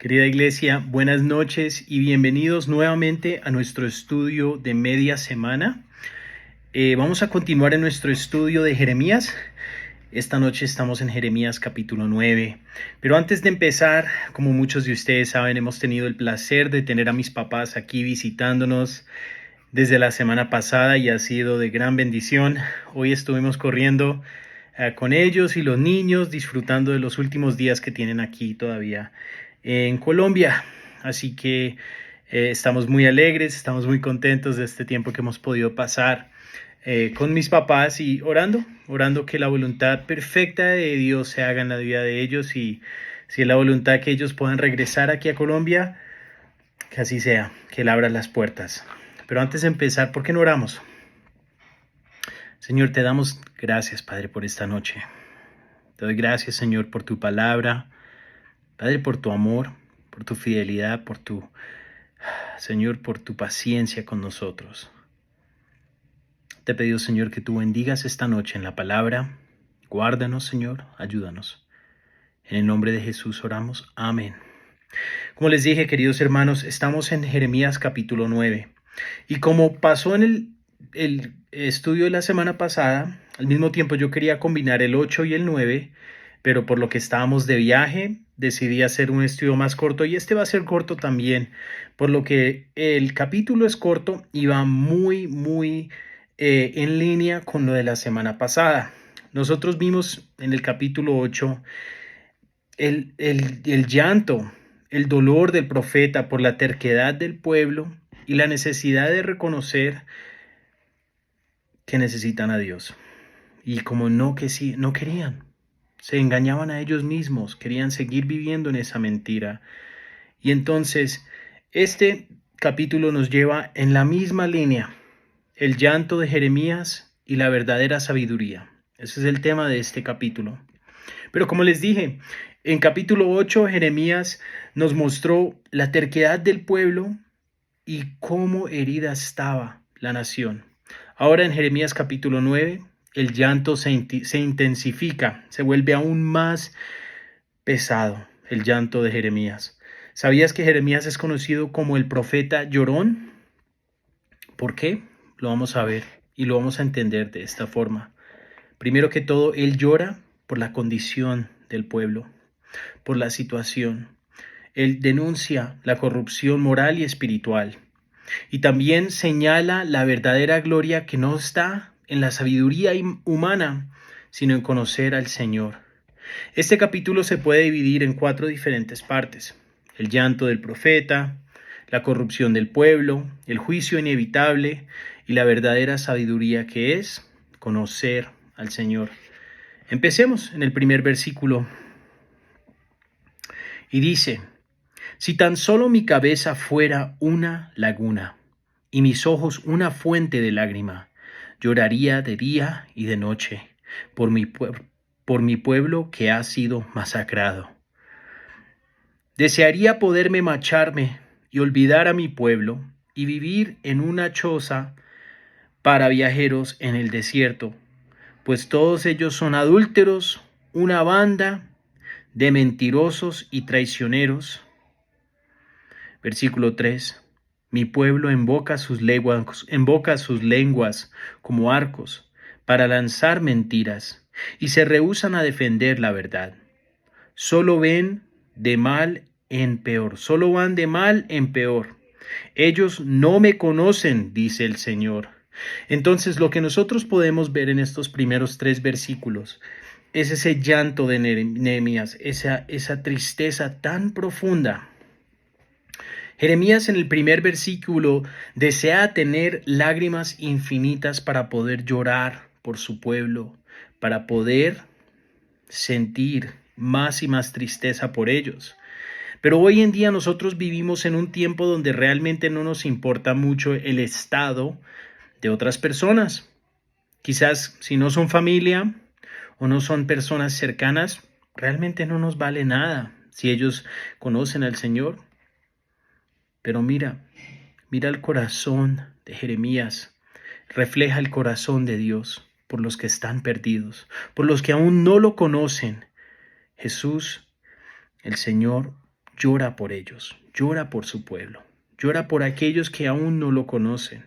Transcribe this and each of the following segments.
Querida iglesia, buenas noches y bienvenidos nuevamente a nuestro estudio de media semana. Vamos a continuar en nuestro estudio de Jeremías. Esta noche estamos en Jeremías capítulo 9. Pero antes de empezar, como muchos de ustedes saben, hemos tenido el placer de tener a mis papás aquí visitándonos desde la semana pasada y ha sido de gran bendición. Hoy estuvimos corriendo con ellos y los niños, disfrutando de los últimos días que tienen aquí todavía en Colombia. Así que estamos muy alegres, estamos muy contentos de este tiempo que hemos podido pasar con mis papás y orando que la voluntad perfecta de Dios se haga en la vida de ellos, y si es la voluntad que ellos puedan regresar aquí a Colombia, que así sea, que Él abra las puertas. Pero antes de empezar, ¿por qué no oramos? Señor, te damos gracias, Padre, por esta noche. Te doy gracias, Señor, por tu palabra. Padre, por tu amor, por tu fidelidad, Señor, por tu paciencia con nosotros. Te he pedido, Señor, que tú bendigas esta noche en la palabra. Guárdanos, Señor, ayúdanos. En el nombre de Jesús oramos. Amén. Como les dije, queridos hermanos, estamos en Jeremías capítulo 9. Y como pasó en el estudio de la semana pasada, al mismo tiempo yo quería combinar el 8 y el 9, pero por lo que estábamos de viaje, decidí hacer un estudio más corto, y este va a ser corto también, por lo que el capítulo es corto y va muy en línea con lo de la semana pasada. Nosotros vimos en el capítulo 8 el llanto, el dolor del profeta por la terquedad del pueblo y la necesidad de reconocer que necesitan a Dios. Y como no querían, se engañaban a ellos mismos, querían seguir viviendo en esa mentira. Y entonces este capítulo nos lleva en la misma línea, el llanto de Jeremías y la verdadera sabiduría. Ese es el tema de este capítulo. Pero como les dije, en capítulo 8 Jeremías nos mostró la terquedad del pueblo y cómo herida estaba la nación. Ahora en Jeremías capítulo 9, el llanto se intensifica, se vuelve aún más pesado, el llanto de Jeremías. ¿Sabías que Jeremías es conocido como el profeta llorón? ¿Por qué? Lo vamos a ver y lo vamos a entender de esta forma. Primero que todo, él llora por la condición del pueblo, por la situación. Él denuncia la corrupción moral y espiritual. Y también señala la verdadera gloria que no está en la sabiduría humana, sino en conocer al Señor. Este capítulo se puede dividir en 4 diferentes partes: el llanto del profeta, la corrupción del pueblo, el juicio inevitable y la verdadera sabiduría, que es conocer al Señor. Empecemos en el primer versículo. Y dice: si tan solo mi cabeza fuera una laguna y mis ojos una fuente de lágrima, lloraría de día y de noche por mi pueblo que ha sido masacrado. Desearía poderme marcharme y olvidar a mi pueblo y vivir en una choza para viajeros en el desierto, pues todos ellos son adúlteros, una banda de mentirosos y traicioneros. Versículo 3. Mi pueblo invoca sus lenguas como arcos para lanzar mentiras, y se rehúsan a defender la verdad. Solo van de mal en peor. Ellos no me conocen, dice el Señor. Entonces, lo que nosotros podemos ver en estos primeros 3 versículos es ese llanto de Nehemías, esa tristeza tan profunda. Jeremías en el primer versículo desea tener lágrimas infinitas para poder llorar por su pueblo, para poder sentir más y más tristeza por ellos. Pero hoy en día nosotros vivimos en un tiempo donde realmente no nos importa mucho el estado de otras personas. Quizás si no son familia o no son personas cercanas, realmente no nos vale nada si ellos conocen al Señor. Pero mira el corazón de Jeremías, refleja el corazón de Dios por los que están perdidos, por los que aún no lo conocen. Jesús, el Señor, llora por ellos, llora por su pueblo, llora por aquellos que aún no lo conocen.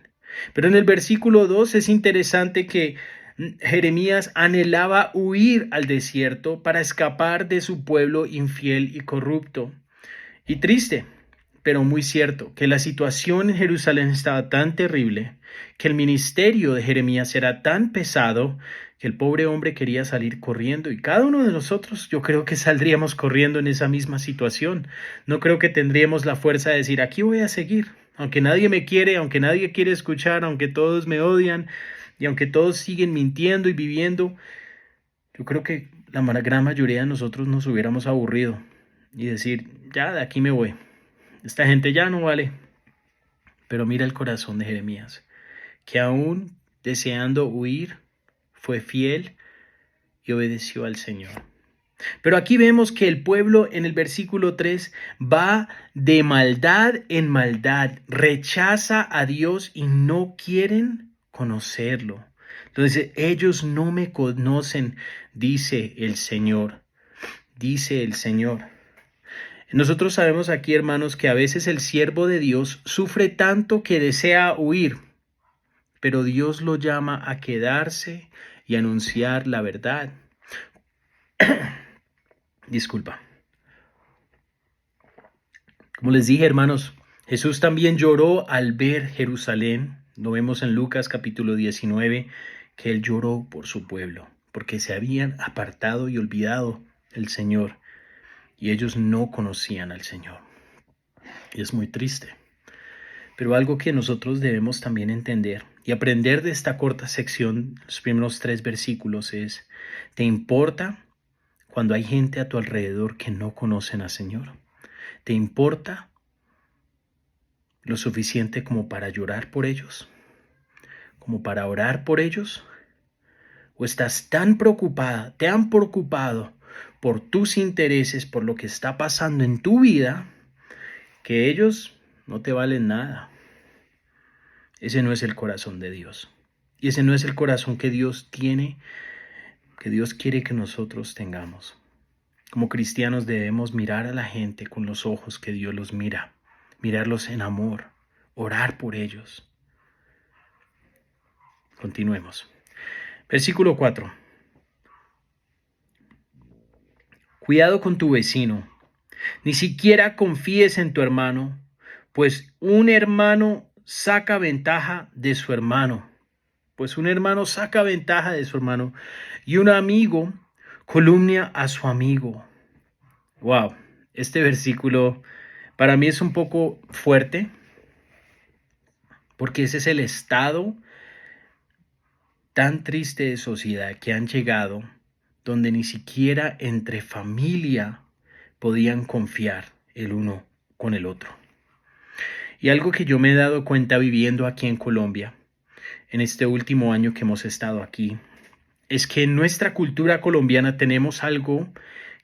Pero en el versículo 2 es interesante que Jeremías anhelaba huir al desierto para escapar de su pueblo infiel y corrupto. Y triste, pero muy cierto, que la situación en Jerusalén estaba tan terrible, que el ministerio de Jeremías era tan pesado, que el pobre hombre quería salir corriendo. Y cada uno de nosotros, yo creo que saldríamos corriendo en esa misma situación. No creo que tendríamos la fuerza de decir, aquí voy a seguir, aunque nadie me quiere, aunque nadie quiere escuchar, aunque todos me odian, y aunque todos siguen mintiendo y viviendo. Yo creo que la gran mayoría de nosotros nos hubiéramos aburrido y decir, ya de aquí me voy. Esta gente ya no vale. Pero mira el corazón de Jeremías, que aún deseando huir, fue fiel y obedeció al Señor. Pero aquí vemos que el pueblo en el versículo 3 va de maldad en maldad, rechaza a Dios y no quieren conocerlo. Entonces, ellos no me conocen, dice el Señor, dice el Señor. Nosotros sabemos aquí, hermanos, que a veces el siervo de Dios sufre tanto que desea huir, pero Dios lo llama a quedarse y anunciar la verdad. Disculpa. Como les dije, hermanos, Jesús también lloró al ver Jerusalén. Lo vemos en Lucas capítulo 19, que él lloró por su pueblo, porque se habían apartado y olvidado del Señor, y ellos no conocían al Señor. Y es muy triste. Pero algo que nosotros debemos también entender y aprender de esta corta sección, los primeros 3 versículos, es: ¿te importa cuando hay gente a tu alrededor que no conocen al Señor? ¿Te importa lo suficiente como para llorar por ellos? ¿Como para orar por ellos? ¿O estás tan preocupado por tus intereses, por lo que está pasando en tu vida, que ellos no te valen nada? Ese no es el corazón de Dios. Y ese no es el corazón que Dios tiene, que Dios quiere que nosotros tengamos. Como cristianos debemos mirar a la gente con los ojos que Dios los mira, mirarlos en amor, orar por ellos. Continuemos. Versículo 4. Cuidado con tu vecino, ni siquiera confíes en tu hermano, pues un hermano saca ventaja de su hermano. Y un amigo calumnia a su amigo. Wow, este versículo para mí es un poco fuerte, porque ese es el estado tan triste de sociedad que han llegado, donde ni siquiera entre familia podían confiar el uno con el otro. Y algo que yo me he dado cuenta viviendo aquí en Colombia, en este último año que hemos estado aquí, es que en nuestra cultura colombiana tenemos algo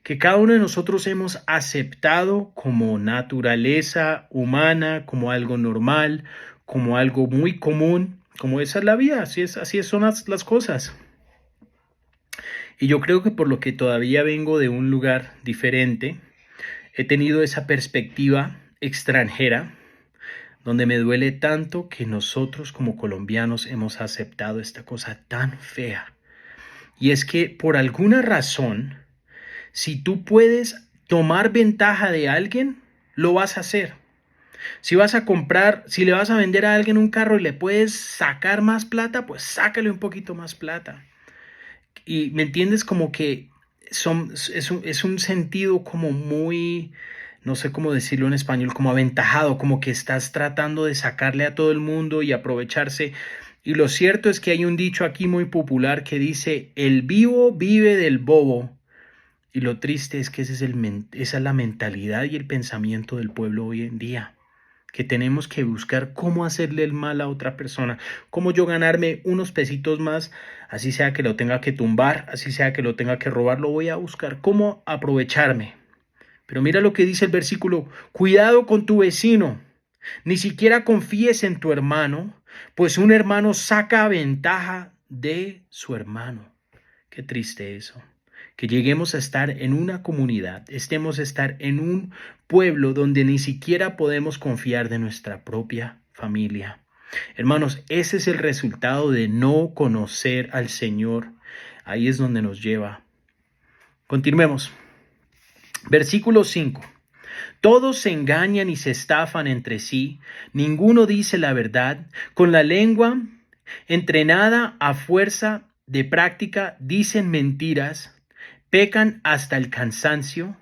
que cada uno de nosotros hemos aceptado como naturaleza humana, como algo normal, como algo muy común, como esa es la vida, así son las cosas. Y yo creo que por lo que todavía vengo de un lugar diferente, he tenido esa perspectiva extranjera, donde me duele tanto que nosotros como colombianos hemos aceptado esta cosa tan fea. Y es que por alguna razón, si tú puedes tomar ventaja de alguien, lo vas a hacer. Si vas a comprar, si le vas a vender a alguien un carro y le puedes sacar más plata, pues sácale un poquito más plata. Y me entiendes, como que es un sentido como muy, no sé cómo decirlo en español, como aventajado, como que estás tratando de sacarle a todo el mundo y aprovecharse. Y lo cierto es que hay un dicho aquí muy popular que dice: el vivo vive del bobo. Y lo triste es que esa es la mentalidad y el pensamiento del pueblo hoy en día, que tenemos que buscar cómo hacerle el mal a otra persona, cómo yo ganarme unos pesitos más, así sea que lo tenga que tumbar, así sea que lo tenga que robar, lo voy a buscar, cómo aprovecharme. Pero mira lo que dice el versículo: cuidado con tu vecino, ni siquiera confíes en tu hermano, pues un hermano saca ventaja de su hermano. Qué triste eso. que lleguemos a estar en una comunidad, estemos a estar en un pueblo donde ni siquiera podemos confiar de nuestra propia familia. Hermanos, ese es el resultado de no conocer al Señor. Ahí es donde nos lleva. Continuemos. Versículo 5. Todos se engañan y se estafan entre sí, ninguno dice la verdad, con la lengua entrenada a fuerza de práctica dicen mentiras, pecan hasta el cansancio.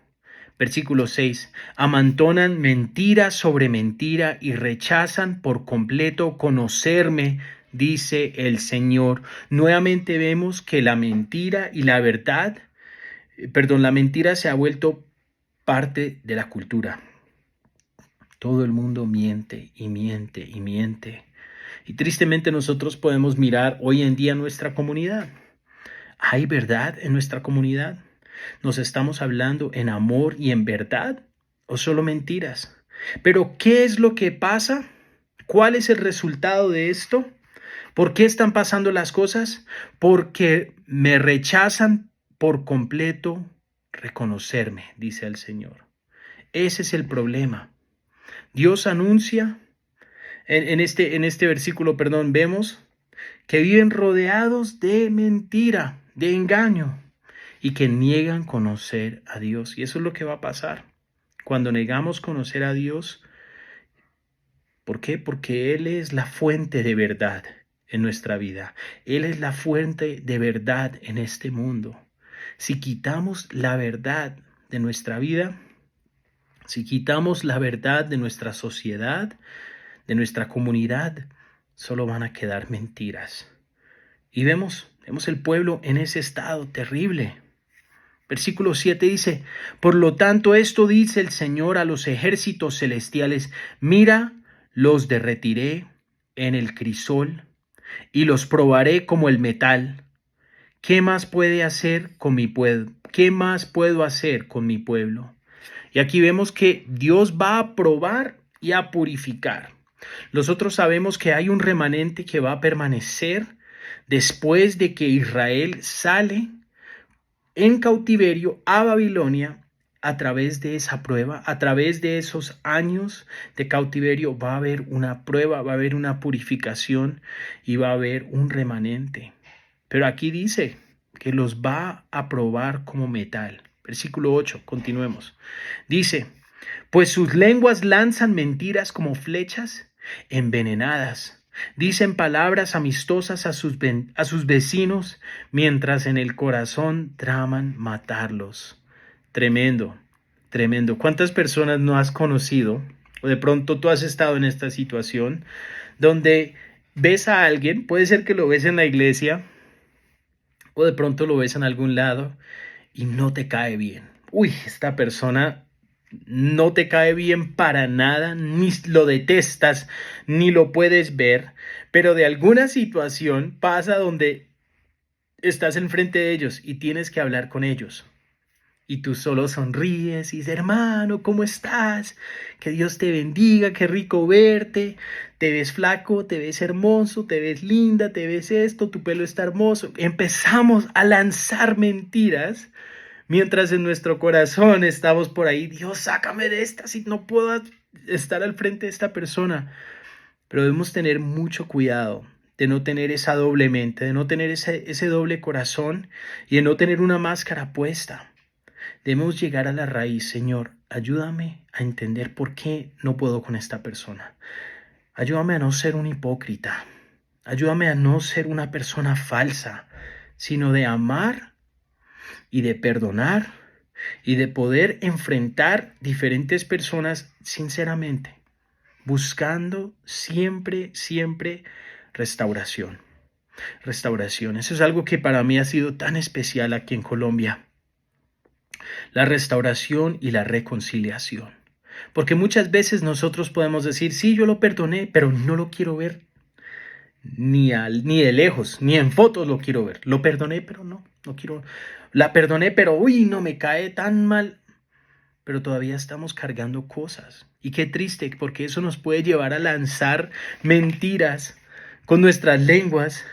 Versículo 6. Amontonan mentira sobre mentira y rechazan por completo conocerme, dice el Señor. Nuevamente vemos que la mentira y la verdad, la mentira se ha vuelto parte de la cultura. Todo el mundo miente y miente y miente. Y tristemente nosotros podemos mirar hoy en día nuestra comunidad. ¿Hay verdad en nuestra comunidad? ¿Nos estamos hablando en amor y en verdad o solo mentiras? Pero ¿qué es lo que pasa? ¿Cuál es el resultado de esto? ¿Por qué están pasando las cosas? Porque me rechazan por completo reconocerme, dice el Señor. Ese es el problema. Dios anuncia, en este versículo, vemos que viven rodeados de mentira, de engaño, y que niegan conocer a Dios. Y eso es lo que va a pasar cuando negamos conocer a Dios. ¿Por qué? Porque Él es la fuente de verdad en nuestra vida. Él es la fuente de verdad en este mundo. Si quitamos la verdad de nuestra vida, si quitamos la verdad de nuestra sociedad, de nuestra comunidad, solo van a quedar mentiras. Y vemos el pueblo en ese estado terrible. Versículo 7 dice, por lo tanto esto dice el Señor a los ejércitos celestiales, mira, los derretiré en el crisol y los probaré como el metal. ¿Qué más puede hacer con mi pueblo? ¿Qué más puedo hacer con mi pueblo? Y aquí vemos que Dios va a probar y a purificar. Nosotros sabemos que hay un remanente que va a permanecer después de que Israel sale en cautiverio a Babilonia. A través de esa prueba, a través de esos años de cautiverio, va a haber una prueba, va a haber una purificación y va a haber un remanente. Pero aquí dice que los va a probar como metal. Versículo 8, continuemos. Dice, pues sus lenguas lanzan mentiras como flechas envenenadas. Dicen palabras amistosas a sus vecinos, mientras en el corazón traman matarlos. Tremendo, tremendo. ¿Cuántas personas no has conocido? O de pronto tú has estado en esta situación donde ves a alguien, puede ser que lo ves en la iglesia, o de pronto lo ves en algún lado y no te cae bien. Uy, esta persona no te cae bien para nada, ni lo detestas, ni lo puedes ver, pero de alguna situación pasa donde estás enfrente de ellos y tienes que hablar con ellos. Y tú solo sonríes y dices, hermano, ¿cómo estás? Que Dios te bendiga, qué rico verte. Te ves flaco, te ves hermoso, te ves linda, te ves esto, tu pelo está hermoso. Empezamos a lanzar mentiras mientras en nuestro corazón estamos por ahí, Dios, sácame de esta, si no puedo estar al frente de esta persona. Pero debemos tener mucho cuidado de no tener esa doble mente, de no tener ese doble corazón y de no tener una máscara puesta. Debemos llegar a la raíz. Señor, ayúdame a entender por qué no puedo con esta persona. Ayúdame a no ser un hipócrita. Ayúdame a no ser una persona falsa, sino de amar y de perdonar y de poder enfrentar diferentes personas sinceramente, buscando siempre, siempre restauración. Restauración. Eso es algo que para mí ha sido tan especial aquí en Colombia. La restauración y la reconciliación. Porque muchas veces nosotros podemos decir, sí, yo lo perdoné, pero no lo quiero ver ni de lejos, ni en fotos lo quiero ver. Lo perdoné, pero no quiero. La perdoné, pero uy, no me cae tan mal. Pero todavía estamos cargando cosas. Y qué triste, porque eso nos puede llevar a lanzar mentiras con nuestras lenguas,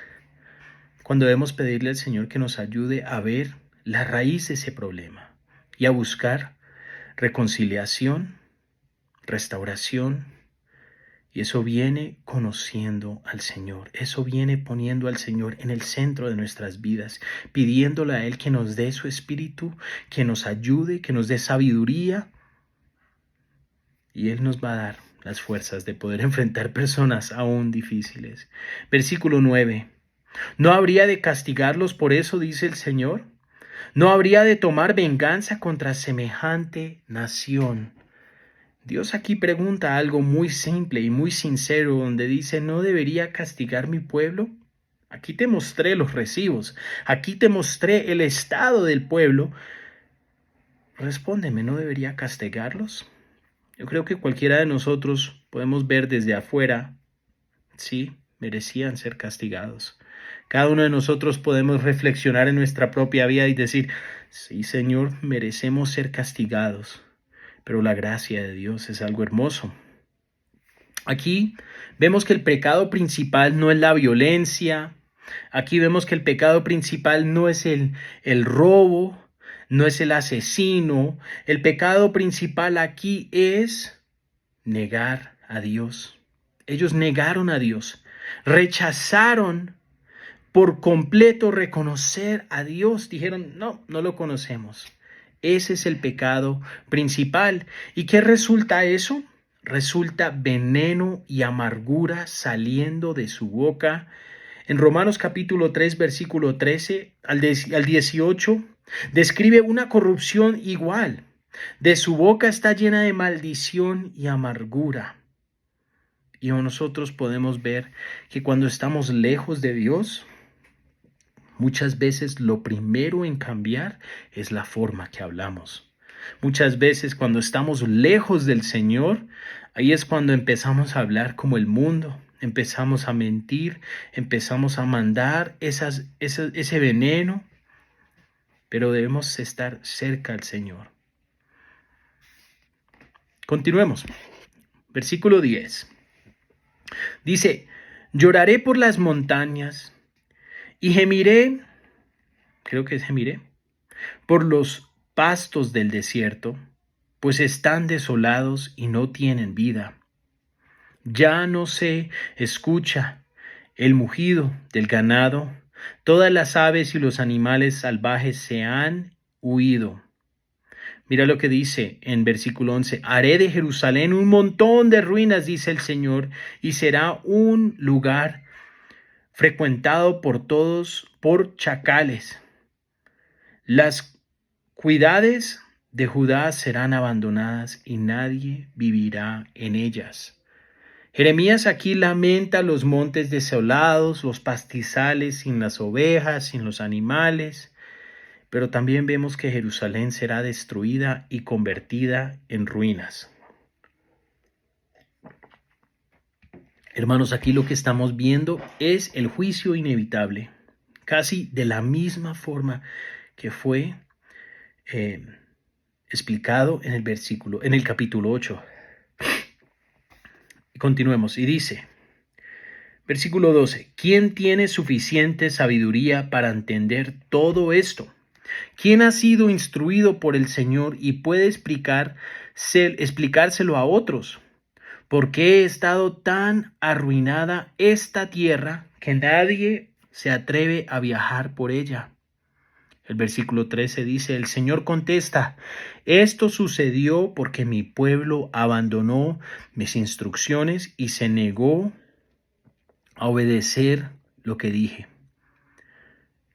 cuando debemos pedirle al Señor que nos ayude a ver la raíz de ese problema y a buscar reconciliación, restauración. Y eso viene conociendo al Señor. Eso viene poniendo al Señor en el centro de nuestras vidas, pidiéndole a Él que nos dé su espíritu, que nos ayude, que nos dé sabiduría. Y Él nos va a dar las fuerzas de poder enfrentar personas aún difíciles. Versículo 9. ¿No habría de castigarlos por eso, dice el Señor? ¿No habría de tomar venganza contra semejante nación? Dios aquí pregunta algo muy simple y muy sincero, donde dice, ¿no debería castigar mi pueblo? Aquí te mostré los recibos, aquí te mostré el estado del pueblo. Respóndeme, ¿no debería castigarlos? Yo creo que cualquiera de nosotros podemos ver desde afuera, sí, merecían ser castigados. Cada uno de nosotros podemos reflexionar en nuestra propia vida y decir, sí, Señor, merecemos ser castigados. Pero la gracia de Dios es algo hermoso. Aquí vemos que el pecado principal no es la violencia. Aquí vemos que el pecado principal no es el robo, no es el asesino. El pecado principal aquí es negar a Dios. Ellos negaron a Dios, rechazaron por completo reconocer a Dios. Dijeron, no, no lo conocemos. Ese es el pecado principal. ¿Y qué resulta eso? Resulta veneno y amargura saliendo de su boca. En Romanos capítulo 3, versículo 13 al 18, describe una corrupción igual. De su boca está llena de maldición y amargura. Y nosotros podemos ver que cuando estamos lejos de Dios, muchas veces lo primero en cambiar es la forma que hablamos. Muchas veces cuando estamos lejos del Señor, ahí es cuando empezamos a hablar como el mundo, empezamos a mentir, empezamos a mandar ese veneno, pero debemos estar cerca al Señor. Continuemos. Versículo 10. Dice, lloraré por las montañas y gemiré, creo que es gemiré, por los pastos del desierto, pues están desolados y no tienen vida. Ya no se escucha el mugido del ganado, todas las aves y los animales salvajes se han huido. Mira lo que dice en versículo 11, haré de Jerusalén un montón de ruinas, dice el Señor, y será un lugar frecuentado por todos, por chacales. Las ciudades de Judá serán abandonadas y nadie vivirá en ellas. Jeremías aquí lamenta los montes desolados, los pastizales sin las ovejas, sin los animales, pero también vemos que Jerusalén será destruida y convertida en ruinas. Hermanos, aquí lo que estamos viendo es el juicio inevitable, casi de la misma forma que fue explicado en el capítulo 8. Continuemos y dice, versículo 12, ¿quién tiene suficiente sabiduría para entender todo esto? ¿Quién ha sido instruido por el Señor y puede explicárselo a otros? ¿Por qué he estado tan arruinada esta tierra que nadie se atreve a viajar por ella? El versículo 13 dice, el Señor contesta, esto sucedió porque mi pueblo abandonó mis instrucciones y se negó a obedecer lo que dije.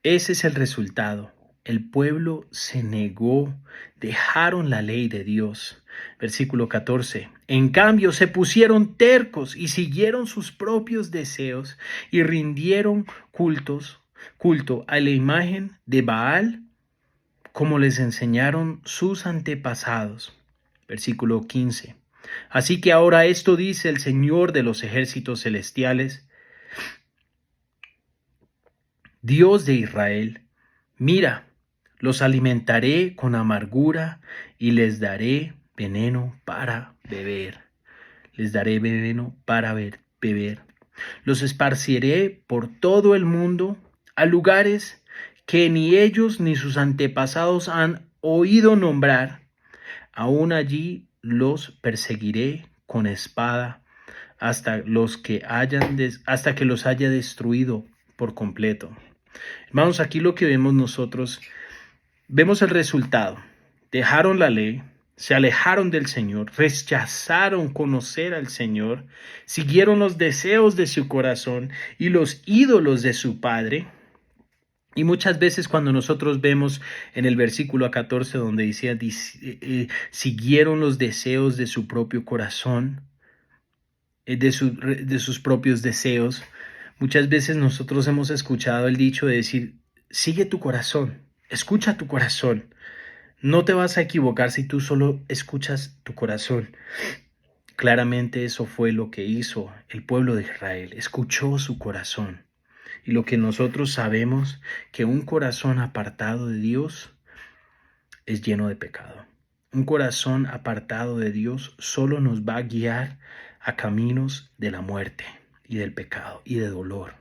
Ese es el resultado. El pueblo se negó, dejaron la ley de Dios. Versículo 14. En cambio, se pusieron tercos y siguieron sus propios deseos y rindieron culto a la imagen de Baal, como les enseñaron sus antepasados. Versículo 15. Así que ahora esto dice el Señor de los ejércitos celestiales, Dios de Israel, mira, los alimentaré con amargura y les daré veneno para beber. Les daré veneno para beber. Los esparciré por todo el mundo a lugares que ni ellos ni sus antepasados han oído nombrar, aún allí los perseguiré con espada hasta que los haya destruido por completo. Hermanos, aquí lo que vemos nosotros, vemos el resultado. Dejaron la ley, se alejaron del Señor, rechazaron conocer al Señor, siguieron los deseos de su corazón y los ídolos de su padre. Y muchas veces cuando nosotros vemos en el versículo 14 donde decía, siguieron los deseos de su propio corazón, de sus propios deseos, muchas veces nosotros hemos escuchado el dicho de decir, sigue tu corazón, escucha tu corazón. No te vas a equivocar si tú solo escuchas tu corazón. Claramente eso fue lo que hizo el pueblo de Israel, escuchó su corazón. Y lo que nosotros sabemos, que un corazón apartado de Dios es lleno de pecado. Un corazón apartado de Dios solo nos va a guiar a caminos de la muerte y del pecado y de dolor.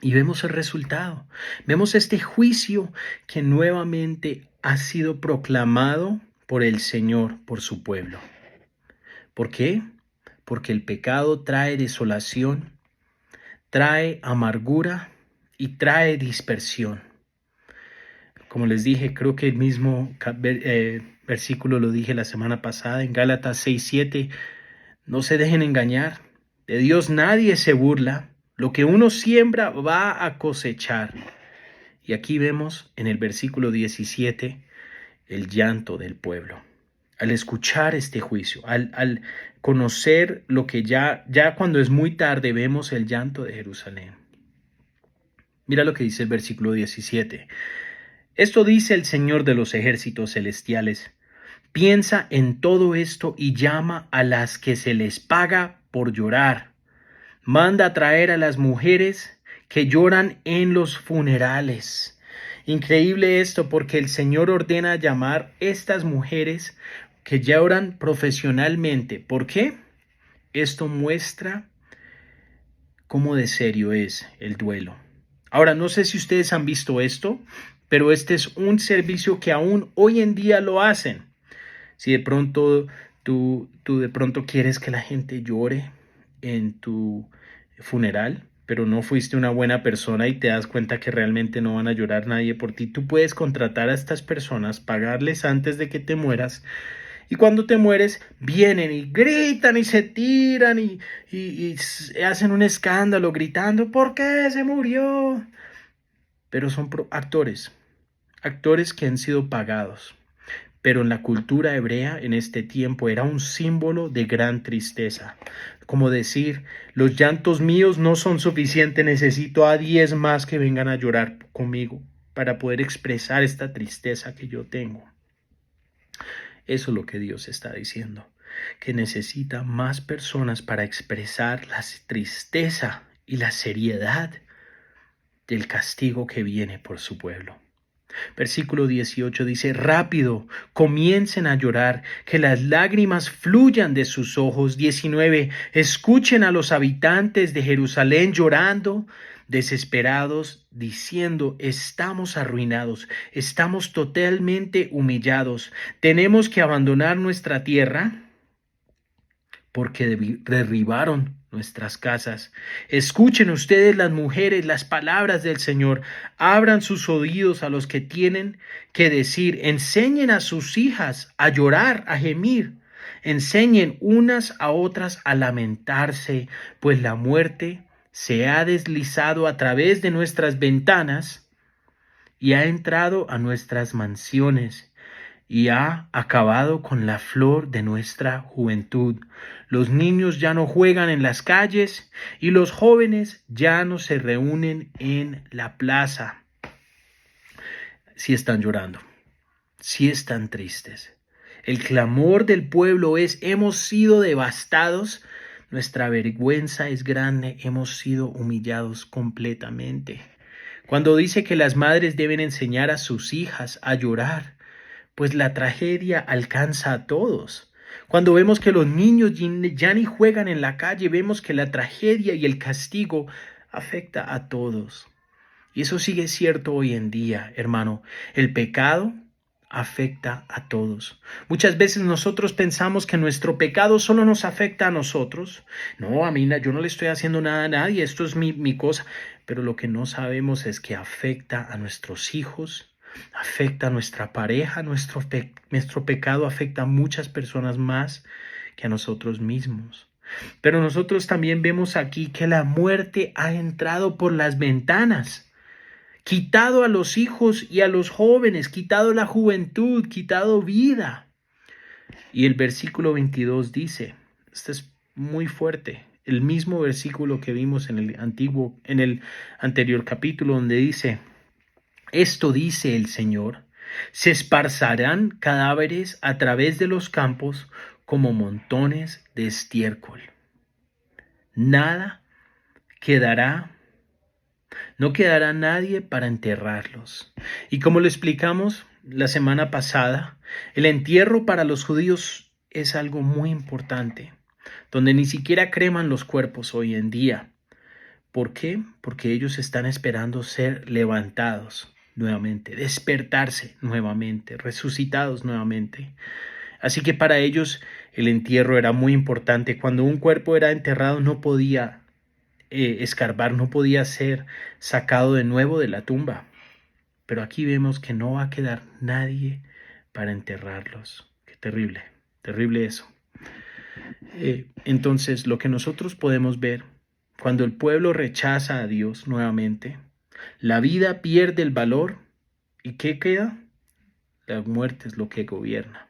Y vemos el resultado. Vemos este juicio que nuevamente ha sido proclamado por el Señor, por su pueblo. ¿Por qué? Porque el pecado trae desolación, trae amargura y trae dispersión. Como les dije, creo que el mismo versículo lo dije la semana pasada en Gálatas 6:7. No se dejen engañar. De Dios nadie se burla. Lo que uno siembra va a cosechar. Y aquí vemos en el versículo 17 el llanto del pueblo. Al escuchar este juicio, al conocer lo que ya cuando es muy tarde vemos el llanto de Jerusalén. Mira lo que dice el versículo 17. Esto dice el Señor de los ejércitos celestiales. Piensa en todo esto y llama a las que se les paga por llorar. Manda a traer a las mujeres que lloran en los funerales. Increíble esto porque el Señor ordena llamar estas mujeres que lloran profesionalmente. ¿Por qué? Esto muestra cómo de serio es el duelo. Ahora, no sé si ustedes han visto esto, pero este es un servicio que aún hoy en día lo hacen. Si de pronto tú de pronto quieres que la gente llore en tu funeral, pero no fuiste una buena persona y te das cuenta que realmente no van a llorar nadie por ti, tú puedes contratar a estas personas, pagarles antes de que te mueras, y cuando te mueres vienen y gritan y se tiran y hacen un escándalo gritando, ¿por qué se murió? Pero son actores que han sido pagados. Pero en la cultura hebrea en este tiempo era un símbolo de gran tristeza. Como decir, los llantos míos no son suficientes, necesito a 10 más que vengan a llorar conmigo para poder expresar esta tristeza que yo tengo. Eso es lo que Dios está diciendo, que necesita más personas para expresar la tristeza y la seriedad del castigo que viene por su pueblo. Versículo 18 dice, rápido, comiencen a llorar, que las lágrimas fluyan de sus ojos. 19, escuchen a los habitantes de Jerusalén llorando, desesperados, diciendo, estamos arruinados, estamos totalmente humillados, tenemos que abandonar nuestra tierra porque derribaron nuestras casas. Escuchen ustedes las mujeres las palabras del Señor. Abran sus oídos a los que tienen que decir. Enseñen a sus hijas a llorar, a gemir. Enseñen unas a otras a lamentarse, pues la muerte se ha deslizado a través de nuestras ventanas y ha entrado a nuestras mansiones y ha acabado con la flor de nuestra juventud. Los niños ya no juegan en las calles y los jóvenes ya no se reúnen en la plaza. Sí están llorando, sí están tristes. El clamor del pueblo es, hemos sido devastados, nuestra vergüenza es grande, hemos sido humillados completamente. Cuando dice que las madres deben enseñar a sus hijas a llorar, pues la tragedia alcanza a todos. Cuando vemos que los niños ya ni juegan en la calle, vemos que la tragedia y el castigo afecta a todos. Y eso sigue cierto hoy en día, hermano. El pecado afecta a todos. Muchas veces nosotros pensamos que nuestro pecado solo nos afecta a nosotros. No, a mí yo no le estoy haciendo nada a nadie, esto es mi cosa. Pero lo que no sabemos es que afecta a nuestros hijos, afecta a nuestra pareja, nuestro pecado afecta a muchas personas más que a nosotros mismos. Pero nosotros también vemos aquí que la muerte ha entrado por las ventanas, quitado a los hijos y a los jóvenes, quitado la juventud, quitado vida. Y el versículo 22 dice, esto es muy fuerte, el mismo versículo que vimos en el anterior capítulo, donde dice, esto dice el Señor, se esparzarán cadáveres a través de los campos como montones de estiércol. Nada quedará, no quedará nadie para enterrarlos. Y como lo explicamos la semana pasada, el entierro para los judíos es algo muy importante, donde ni siquiera creman los cuerpos hoy en día. ¿Por qué? Porque ellos están esperando ser levantados nuevamente, despertarse nuevamente, resucitados nuevamente. Así que para ellos el entierro era muy importante. Cuando un cuerpo era enterrado no podía escarbar, no podía ser sacado de nuevo de la tumba. Pero aquí vemos que no va a quedar nadie para enterrarlos. Qué terrible, terrible eso. Entonces, lo que nosotros podemos ver, cuando el pueblo rechaza a Dios nuevamente, la vida pierde el valor. ¿Y qué queda? La muerte es lo que gobierna.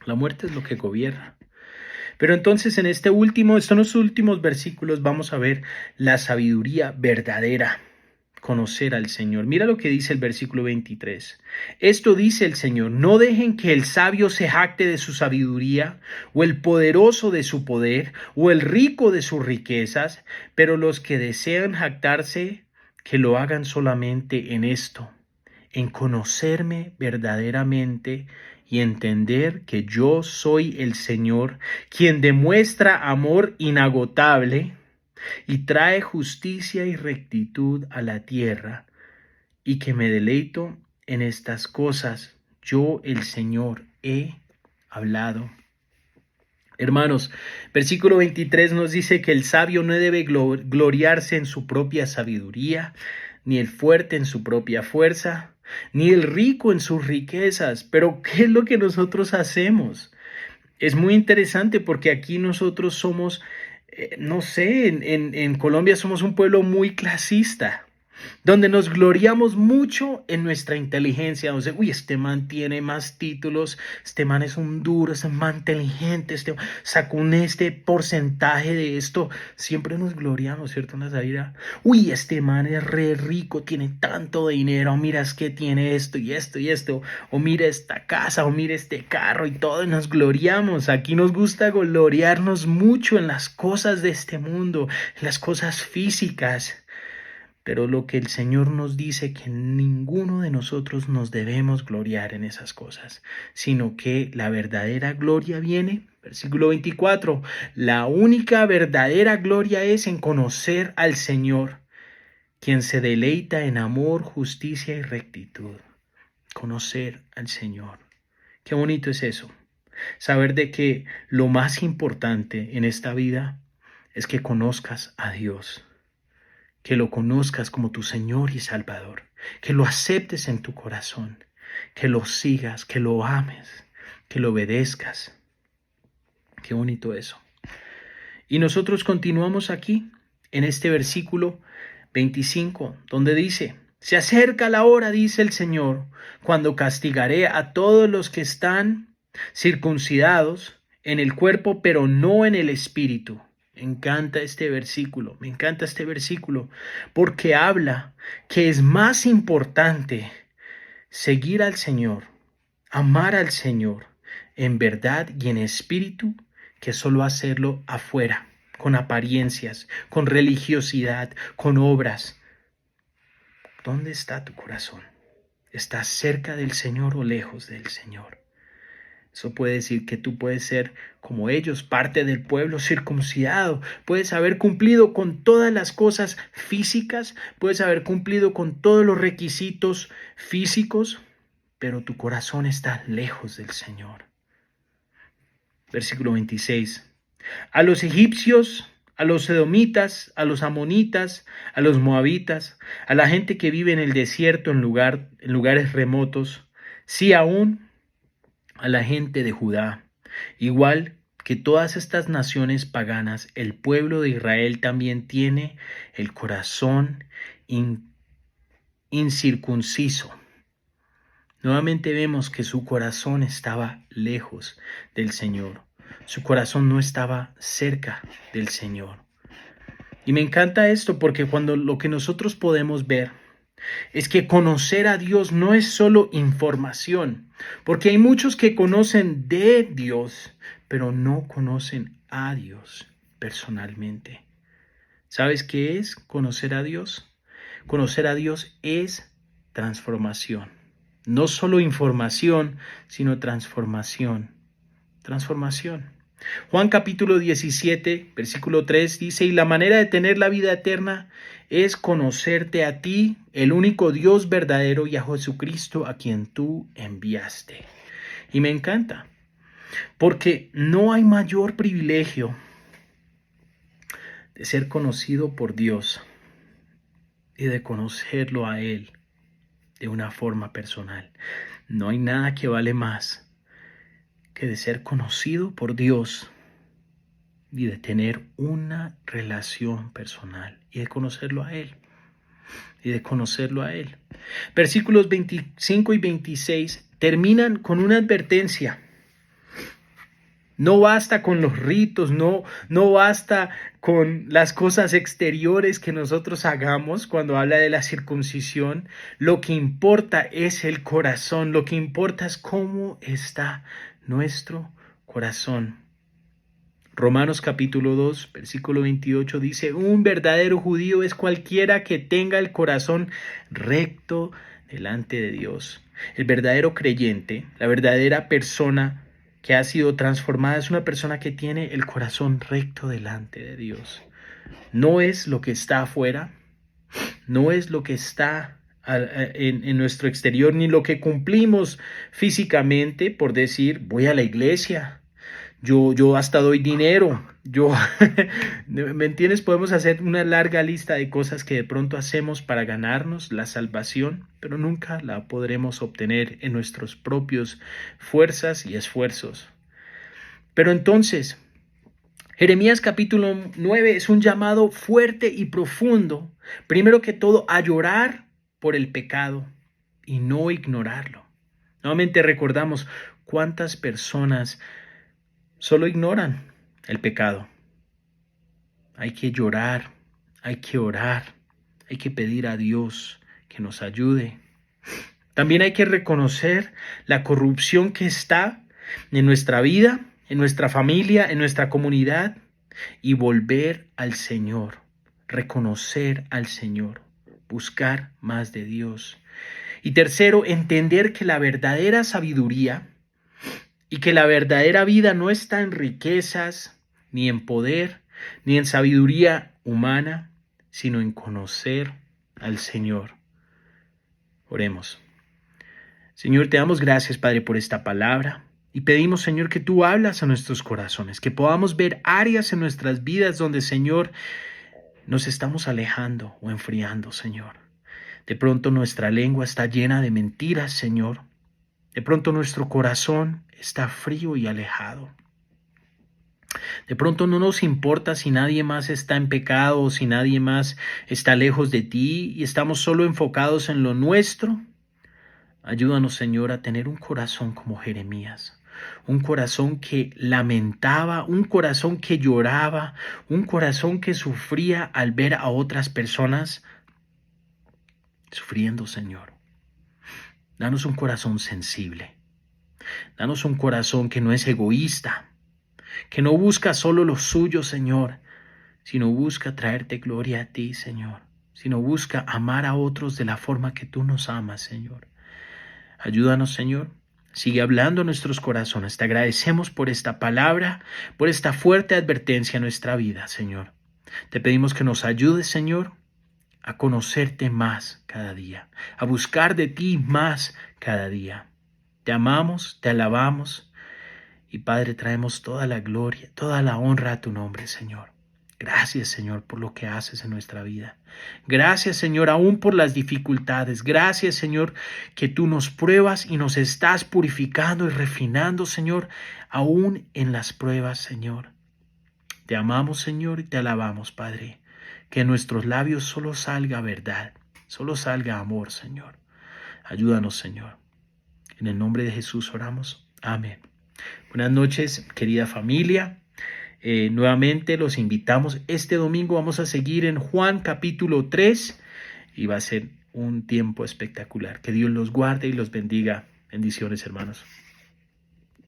La muerte es lo que gobierna. Pero entonces estos son los últimos versículos, vamos a ver la sabiduría verdadera, conocer al Señor. Mira lo que dice el versículo 23. Esto dice el Señor, no dejen que el sabio se jacte de su sabiduría, o el poderoso de su poder, o el rico de sus riquezas, pero los que desean jactarse, que lo hagan solamente en esto, en conocerme verdaderamente y entender que yo soy el Señor, quien demuestra amor inagotable y trae justicia y rectitud a la tierra, y que me deleito en estas cosas. Yo, el Señor, he hablado. Hermanos, versículo 23 nos dice que el sabio no debe gloriarse en su propia sabiduría, ni el fuerte en su propia fuerza, ni el rico en sus riquezas. Pero ¿qué es lo que nosotros hacemos? Es muy interesante porque aquí nosotros somos, no sé, en Colombia somos un pueblo muy clasista, donde nos gloriamos mucho en nuestra inteligencia, donde, uy, este man tiene más títulos, este man es un duro, este man inteligente, este sacó este porcentaje de esto, siempre nos gloriamos, ¿cierto? En la salida, uy, este man es re rico, tiene tanto dinero, mira, es que tiene esto y esto y esto, o mira esta casa, o mira este carro y todo, y nos gloriamos. Aquí nos gusta gloriarnos mucho en las cosas de este mundo, en las cosas físicas. Pero lo que el Señor nos dice que ninguno de nosotros nos debemos gloriar en esas cosas, sino que la verdadera gloria viene, versículo 24, la única verdadera gloria es en conocer al Señor, quien se deleita en amor, justicia y rectitud. Conocer al Señor. Qué bonito es eso. Saber de que lo más importante en esta vida es que conozcas a Dios, que lo conozcas como tu Señor y Salvador, que lo aceptes en tu corazón, que lo sigas, que lo ames, que lo obedezcas. Qué bonito eso. Y nosotros continuamos aquí en este versículo 25, donde dice, se acerca la hora, dice el Señor, cuando castigaré a todos los que están circuncidados en el cuerpo, pero no en el espíritu. Me encanta este versículo, porque habla que es más importante seguir al Señor, amar al Señor en verdad y en espíritu, que solo hacerlo afuera, con apariencias, con religiosidad, con obras. ¿Dónde está tu corazón? ¿Estás cerca del Señor o lejos del Señor? Eso puede decir que tú puedes ser como ellos, parte del pueblo circuncidado. Puedes haber cumplido con todas las cosas físicas, puedes haber cumplido con todos los requisitos físicos, pero tu corazón está lejos del Señor. Versículo 26. A los egipcios, a los edomitas, a los amonitas, a los moabitas, a la gente que vive en el desierto en lugares remotos, sí aún a la gente de Judá. Igual que todas estas naciones paganas, el pueblo de Israel también tiene el corazón incircunciso. Nuevamente vemos que su corazón estaba lejos del Señor. Su corazón no estaba cerca del Señor. Y me encanta esto porque cuando lo que nosotros podemos ver es que conocer a Dios no es solo información, porque hay muchos que conocen de Dios, pero no conocen a Dios personalmente. ¿Sabes qué es conocer a Dios? Conocer a Dios es transformación. No solo información, sino transformación. Transformación. Juan capítulo 17, versículo 3 dice, y la manera de tener la vida eterna es conocerte a ti, el único Dios verdadero, y a Jesucristo a quien tú enviaste. Y me encanta, porque no hay mayor privilegio de ser conocido por Dios y de conocerlo a Él de una forma personal. No hay nada que vale más que de ser conocido por Dios y de tener una relación personal y de conocerlo a Él. Y de conocerlo a Él. Versículos 25 y 26 terminan con una advertencia. No basta con los ritos, no basta con las cosas exteriores que nosotros hagamos cuando habla de la circuncisión. Lo que importa es el corazón, lo que importa es cómo está nuestro corazón. Romanos capítulo 2, versículo 28 dice, un verdadero judío es cualquiera que tenga el corazón recto delante de Dios. El verdadero creyente, la verdadera persona que ha sido transformada es una persona que tiene el corazón recto delante de Dios. No es lo que está afuera, no es lo que está en nuestro exterior, ni lo que cumplimos físicamente por decir, voy a la iglesia, yo hasta doy dinero, ¿me entiendes? Podemos hacer una larga lista de cosas que de pronto hacemos para ganarnos la salvación, pero nunca la podremos obtener en nuestros propios fuerzas y esfuerzos. Pero entonces, Jeremías capítulo 9 es un llamado fuerte y profundo, primero que todo, a llorar por el pecado y no ignorarlo. Nuevamente recordamos cuántas personas solo ignoran el pecado. Hay que llorar, hay que orar, hay que pedir a Dios que nos ayude. También hay que reconocer la corrupción que está en nuestra vida, en nuestra familia, en nuestra comunidad y volver al Señor, reconocer al Señor, buscar más de Dios. Y tercero, entender que la verdadera sabiduría y que la verdadera vida no está en riquezas, ni en poder, ni en sabiduría humana, sino en conocer al Señor. Oremos. Señor, te damos gracias, Padre, por esta palabra. Y pedimos, Señor, que tú hablas a nuestros corazones, que podamos ver áreas en nuestras vidas donde, Señor, nos estamos alejando o enfriando, Señor. De pronto nuestra lengua está llena de mentiras, Señor. De pronto nuestro corazón está frío y alejado. De pronto no nos importa si nadie más está en pecado o si nadie más está lejos de ti y estamos solo enfocados en lo nuestro. Ayúdanos, Señor, a tener un corazón como Jeremías, un corazón que lamentaba, un corazón que lloraba, un corazón que sufría al ver a otras personas sufriendo, Señor. Danos un corazón sensible. Danos un corazón que no es egoísta, que no busca solo lo suyo, Señor, sino busca traerte gloria a ti, Señor, sino busca amar a otros de la forma que tú nos amas, Señor. Ayúdanos, Señor, Sigue hablando a nuestros corazones. Te agradecemos por esta palabra, por esta fuerte advertencia en nuestra vida, Señor. Te pedimos que nos ayudes, Señor, a conocerte más cada día, a buscar de ti más cada día. Te amamos, te alabamos y, Padre, traemos toda la gloria, toda la honra a tu nombre, Señor. Gracias, Señor, por lo que haces en nuestra vida. Gracias, Señor, aún por las dificultades. Gracias, Señor, que tú nos pruebas y nos estás purificando y refinando, Señor, aún en las pruebas, Señor. Te amamos, Señor, y te alabamos, Padre. Que en nuestros labios solo salga verdad, solo salga amor, Señor. Ayúdanos, Señor. En el nombre de Jesús oramos. Amén. Buenas noches, querida familia. Nuevamente los invitamos. Este domingo vamos a seguir en Juan capítulo 3 y va a ser un tiempo espectacular. Que Dios los guarde y los bendiga. Bendiciones, hermanos.